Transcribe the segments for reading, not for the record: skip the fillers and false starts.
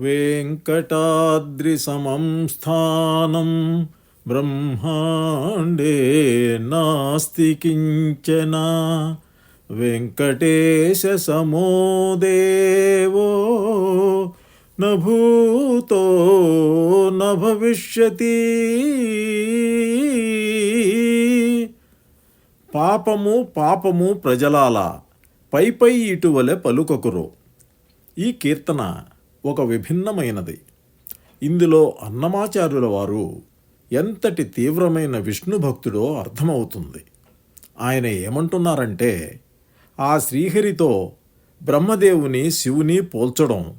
వెంకటాద్రిసమం స్థానం బ్రహ్మాండే నాస్తి కించన వెంకటేశసమో దేవో న భూతో న భవిష్యతి. పాపము పాపము ప్రజలాల పై పై ఇటువలె పలుకొకురు. ఈ కీర్తన ఒక విభిన్నమైనది. ఇందులో అన్నమాచార్యుల వారు ఎంతటి తీవ్రమైన విష్ణు భక్తుడో అర్థమవుతుంది. ఆయన ఏమంటున్నారంటే, ఆ శ్రీహరితో బ్రహ్మదేవుని శివుని పోల్చడం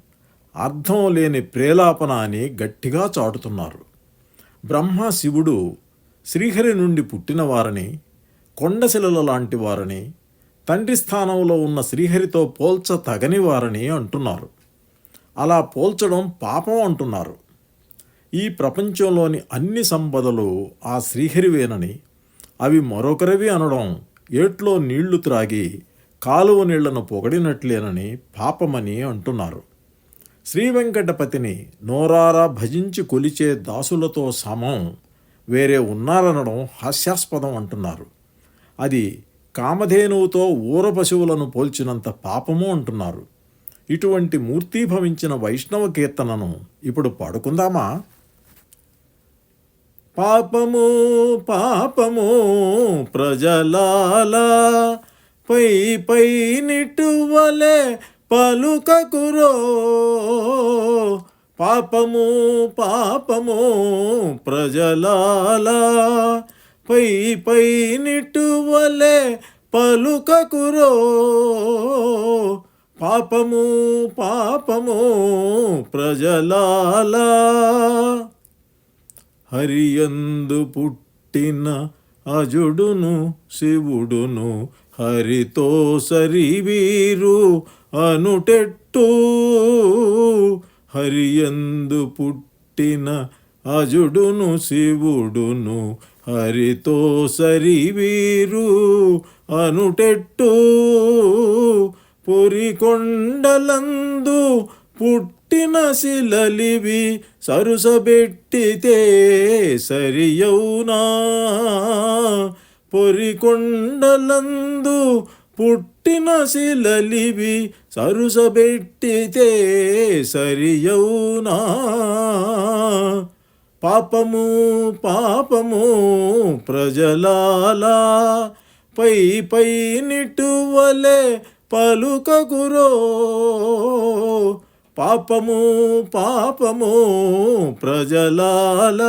అర్థం లేని ప్రేలాపన అని గట్టిగా చాటుతున్నారు. బ్రహ్మ శివుడు శ్రీహరి నుండి పుట్టినవారని, కొండశిలల లాంటి వారని, తండ్రి స్థానంలో ఉన్న శ్రీహరితో పోల్చ తగని వారని అంటున్నారు. అలా పోల్చడం పాపం అంటున్నారు. ఈ ప్రపంచంలోని అన్ని సంపదలు ఆ శ్రీహరివేనని, అవి మరొకరివి అనడం ఏట్లో నీళ్లు త్రాగి కాలువ నీళ్లను పొగడినట్లేనని పాపమని అంటున్నారు. శ్రీవెంకటపతిని నోరారా భజించి కొలిచే దాసులతో సమం వేరే ఉన్నారనడం హాస్యాస్పదం అంటున్నారు. అది కామధేనువుతో ఊర పశువులను పోల్చినంత పాపము అంటున్నారు. ఇటువంటి మూర్తీభవించిన వైష్ణవ కీర్తనను ఇప్పుడు పాడుకుందామా? పాపము పాపము ప్రజలాల పై పై నిటువలే పలుకకురో. పాపము పాపము ప్రజలాల పై పై నిటువలే పలుకకురో. పాపము పాపము ప్రజలాల హరియందు పుట్టిన అజుడును శివుడును హరితో సరివీరు అనుటెట్టు. హరియందు పుట్టిన అజుడును శివుడును హరితో సరివీరు అనుటెట్టు. పొరికొండలందు పుట్టిన శిలలివి సరుసబెట్టితే సరియౌనా. పొరికొండలందు పుట్టిన శిలలివి సరుసబెట్టితే సరియౌనా. పాపము పాపము ప్రజలాల పై పై నిటువలే పలుకకురో. పాపము పాపము ప్రజలాల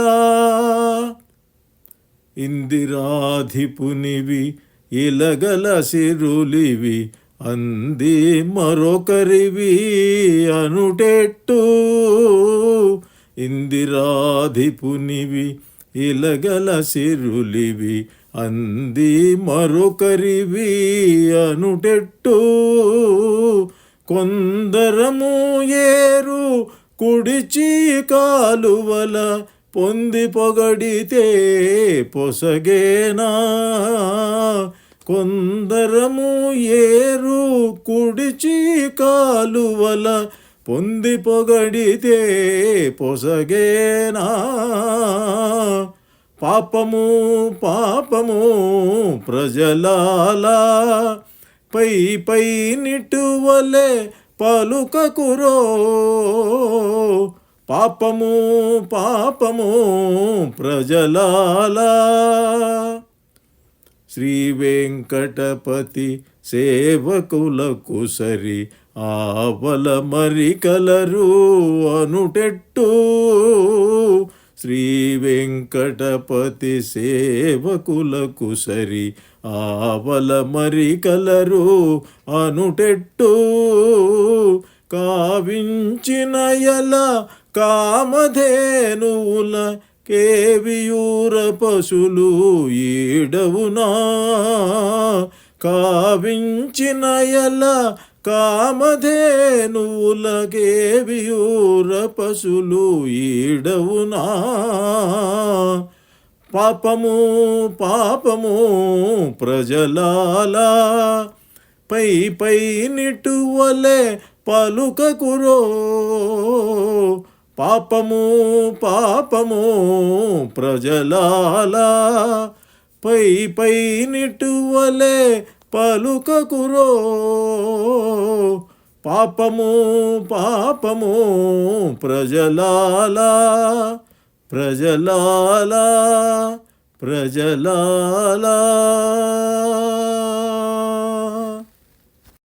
ఇందిరాధిపునివి ఇలగల సిరులివి అంది మరొకరివి అనుటెట్టు. ఇందిరాధిపునివి ఇలగల సిరులివి అంది మరొకరివి అనుటెట్టు. కొందరము ఏరు కుడిచి కాలువల పొంది పొగడితే పొసగేనా. కొందరము ఏరు కుడిచి కాలువల పొంది పొగడితే పొసగేనా. పాపము పాపము ప్రజలాల పై పై నిటువలే పలుకకురో. పాపము పాపము ప్రజలాల శ్రీ వెంకటపతి సేవకులకు సరి ఆవల మరికలరు అనుటెట్టు. శ్రీ వెంకటపతి సేవకులకు సరి ఆవల మరికలరు అనుటెట్టు. కావించిన ఎల కామధేనువుల కేవియూర పశులు ఈడవునా. కావించిన ఎల కామధేనువుల కేవియూర పశులు ఈడవునా. పాపము పాపము ప్రజలాల పై పై నిటువలే పలుకకురో పాపము పాపము ప్రజలాలా పై పై నిటువలే పలుకకురో పాపము పాపము ప్రజలాలా ప్రజలాలా ప్రజలాలా.